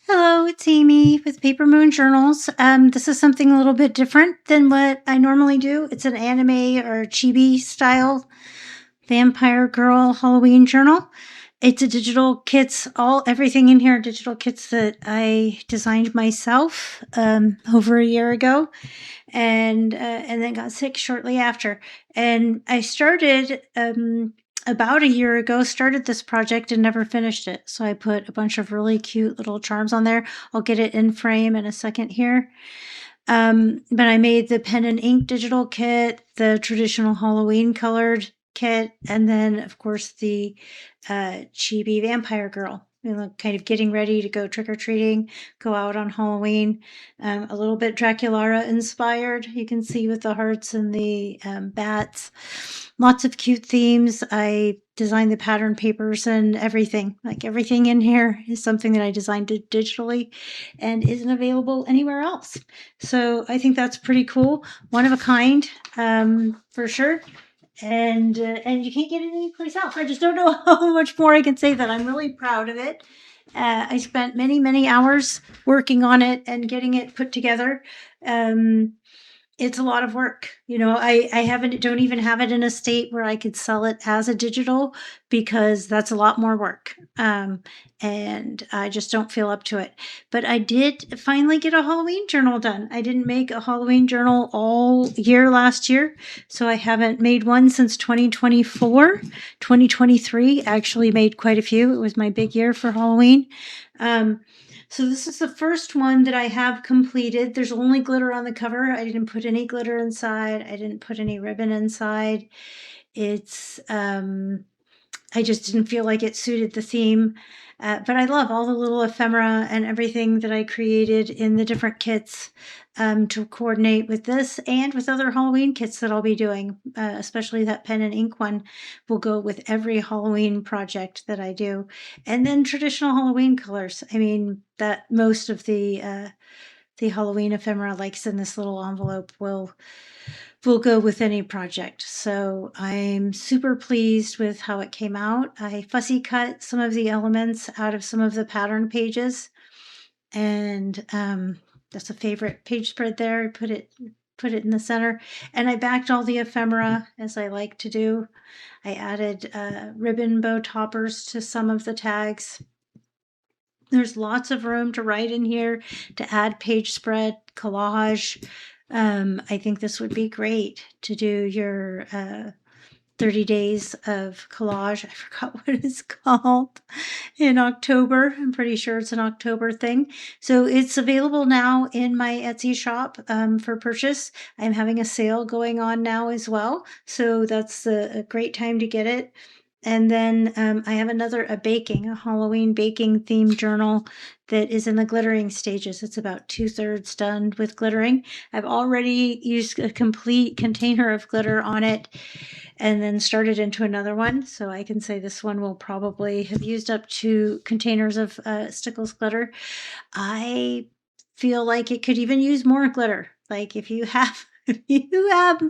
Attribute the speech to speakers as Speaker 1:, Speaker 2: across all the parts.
Speaker 1: Hello, it's Amy with Paper Moon Journals. This is something a little bit different than what I normally do. It's an anime or chibi style vampire girl Halloween journal. It's a digital kits, everything in here are digital kits that I designed myself over a year ago, and then got sick shortly after. And I started about a year ago, started this project and never finished it. So I put a bunch of really cute little charms on there. I'll get it in frame in a second here. But I made the pen and ink digital kit, the traditional Halloween colored kit, and then of course the chibi vampire girl. Kind of getting ready to go trick-or-treating, go out on Halloween. A little bit Draculaura inspired, you can see with the hearts and the bats. Lots of cute themes. I designed the pattern papers and everything. Like everything in here is something that I designed digitally and isn't available anywhere else. So I think that's pretty cool. One of a kind, for sure. And you can't get it anyplace else. I just don't know how much more I can say that. I'm really proud of it. I spent many hours working on it and getting it put together. It's a lot of work. I don't even have it in a state where I could sell it as a digital because that's a lot more work. And I just don't feel up to it. But I did finally get a Halloween journal done. I didn't make a Halloween journal all year last year, so I haven't made one since 2024. 2023 actually made quite a few. It was my big year for Halloween. So this is the first one that I have completed. There's only glitter on the cover. I didn't put any glitter inside. I didn't put any ribbon inside. I just didn't feel like it suited the theme. But I love all the little ephemera and everything that I created in the different kits to coordinate with this and with other Halloween kits that I'll be doing, especially that pen and ink one will go with every Halloween project that I do. And then traditional Halloween colors. I mean, that most of the Halloween ephemera, like in this little envelope, will go with any project. So I'm super pleased with how it came out. I fussy cut some of the elements out of some of the pattern pages, and that's a favorite page spread there. I put it in the center, and I backed all the ephemera as I like to do. I added ribbon bow toppers to some of the tags. There's lots of room to write in here, to add page spread, collage. I think this would be great to do your 30 days of collage. I forgot what it's called in October. I'm pretty sure it's an October thing. So it's available now in my Etsy shop for purchase. I'm having a sale going on now as well. So that's a great time to get it. And then I have a Halloween baking themed journal that is in the glittering stages. It's about 2/3 done with glittering. I've already used a complete container of glitter on it and then started into another one. So I can say this one will probably have used up 2 containers of Stickles glitter. I feel like it could even use more glitter. Like if you have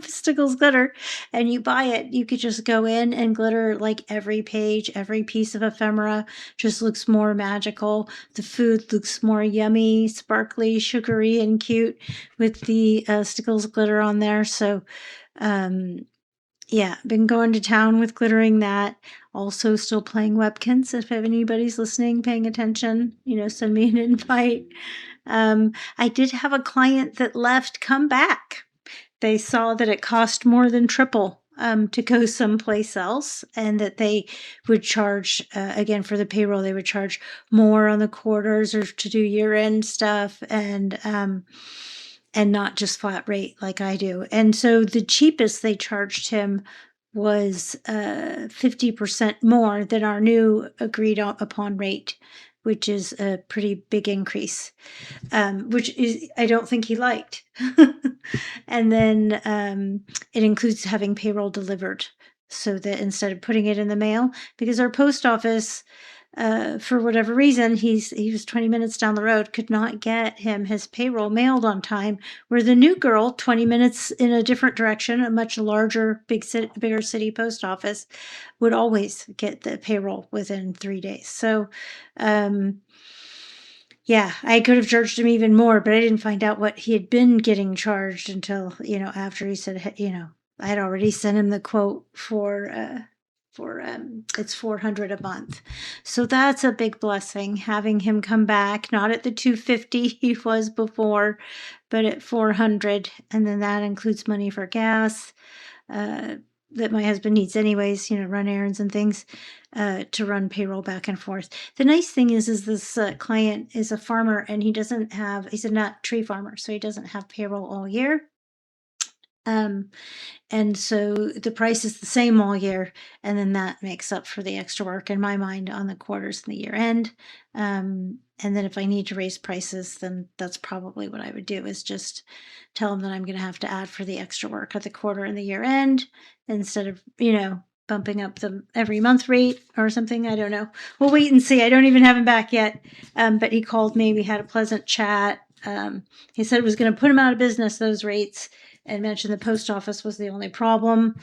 Speaker 1: Stickles glitter and you buy it, you could just go in and glitter like every page, every piece of ephemera just looks more magical. The food looks more yummy, sparkly, sugary, and cute with the Stickles glitter on there. So, yeah, been going to town with glittering that. Also still playing Webkins. If anybody's listening, paying attention, send me an invite. I did have a client that left come back. They saw that it cost more than triple to go someplace else, and that they would charge, again, for the payroll, they would charge more on the quarters or to do year-end stuff, and not just flat rate like I do. And so the cheapest they charged him was 50% more than our new agreed upon rate, which is a pretty big increase, which is I don't think he liked. And then it includes having payroll delivered, so that instead of putting it in the mail, because our post office, for whatever reason, he was 20 minutes down the road, could not get him his payroll mailed on time, where the new girl, 20 minutes in a different direction, a much larger, bigger city post office, would always get the payroll within 3 days. So Yeah, I could have charged him even more, but I didn't find out what he had been getting charged until, after he said, I had already sent him the quote for it's 400 a month. So that's a big blessing, having him come back, not at the 250 he was before, but at 400. And then that includes money for gas, uh, that my husband needs anyways, run errands and things, to run payroll back and forth. The nice thing is this client is a farmer, and he's a nut tree farmer, so he doesn't have payroll all year. And so the price is the same all year, and then that makes up for the extra work in my mind on the quarters and the year end. And then if I need to raise prices, then that's probably what I would do, is just tell them that I'm going to have to add for the extra work at the quarter and the year end, instead of, bumping up the every month rate or something. I don't know. We'll wait and see. I don't even have him back yet. But he called me. We had a pleasant chat. He said it was going to put him out of business, those rates, and mentioned the post office was the only problem.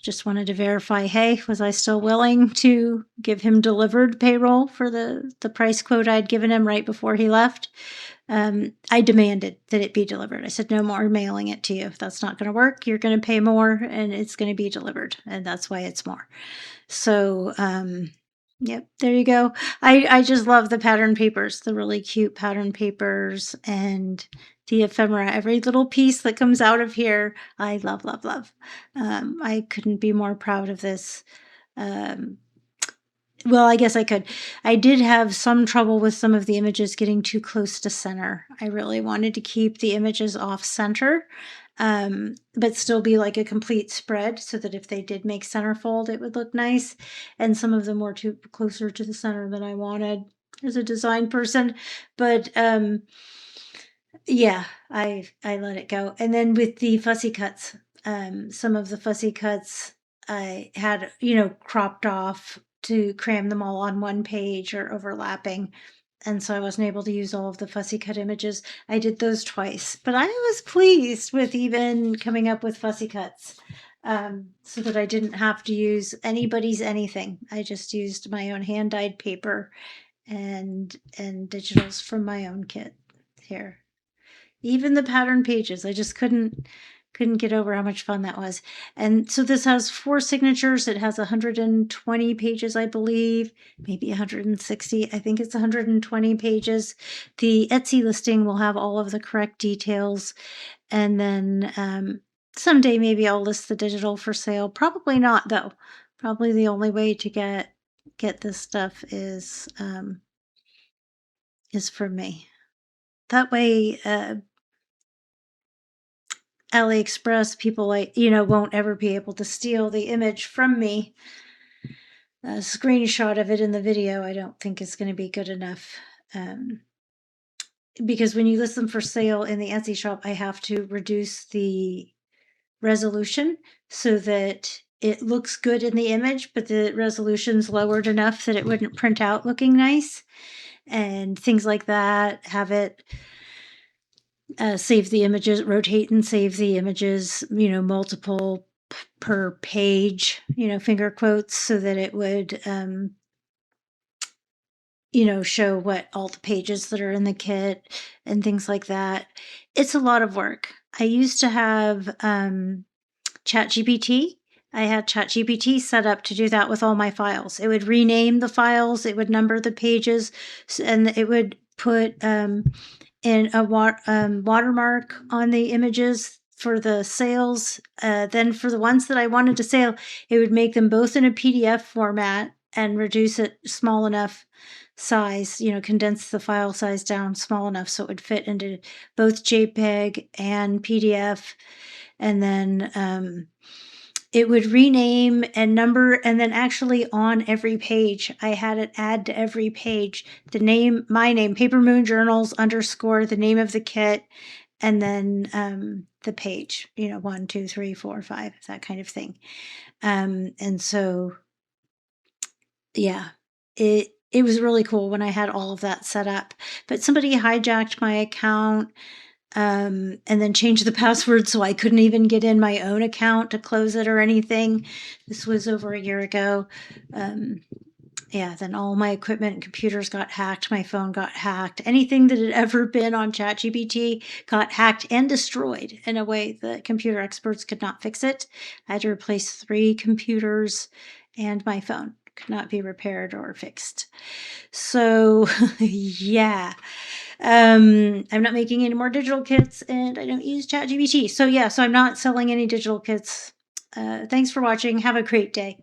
Speaker 1: Just wanted to verify, hey, was I still willing to give him delivered payroll for the price quote I'd given him right before he left? I demanded that it be delivered. I said, no more mailing it to you. If that's not going to work, you're going to pay more, and it's going to be delivered. And that's why it's more. So, yep, there you go. I just love the pattern papers, the really cute pattern papers, and the ephemera. Every little piece that comes out of here, I love, love, love. I couldn't be more proud of this. Well, I guess I could. I did have some trouble with some of the images getting too close to center. I really wanted to keep the images off center, but still be like a complete spread, so that if they did make centerfold, it would look nice. And some of them were too closer to the center than I wanted as a design person. But yeah, I let it go. And then with the fussy cuts, some of the fussy cuts I had, cropped off to cram them all on one page or overlapping. And so I wasn't able to use all of the fussy cut images. I did those twice, but I was pleased with even coming up with fussy cuts, so that I didn't have to use anybody's anything. I just used my own hand dyed paper and digitals from my own kit here. Even the pattern pages, I just couldn't get over how much fun that was. And so this has 4 signatures. It has 120 pages, I believe, maybe 160. I think it's 120 pages. The Etsy listing will have all of the correct details. And then someday maybe I'll list the digital for sale. Probably not, though. Probably the only way to get this stuff is from me. That way, AliExpress people won't ever be able to steal the image from me. A screenshot of it in the video I don't think is going to be good enough, because when you list them for sale in the Etsy shop, I have to reduce the resolution so that it looks good in the image, but the resolution's lowered enough that it wouldn't print out looking nice, and things like that. Have it save the images, rotate and save the images, multiple per page, finger quotes, so that it would, show what all the pages that are in the kit and things like that. It's a lot of work. I used to have ChatGPT. I had ChatGPT set up to do that with all my files. It would rename the files, it would number the pages, and it would put in a watermark on the images for the sales. Then for the ones that I wanted to sale, it would make them both in a PDF format and reduce it small enough size, condense the file size down small enough so it would fit into both JPEG and PDF. And then it would rename and number, and then actually on every page, I had it add to every page the name, my name, Paper Moon Journals _ the name of the kit, and then the page, 1, 2, 3, 4, 5, that kind of thing. And so, yeah, it was really cool when I had all of that set up. But somebody hijacked my account, and then changed the password so I couldn't even get in my own account to close it or anything. This was over a year ago. Yeah, then all my equipment and computers got hacked. My phone got hacked. Anything that had ever been on ChatGPT got hacked and destroyed in a way that computer experts could not fix it. I had to replace 3 computers, and my phone could not be repaired or fixed. So, yeah. I'm not making any more digital kits, and I don't use ChatGPT. So, yeah, so I'm not selling any digital kits. Thanks for watching. Have a great day.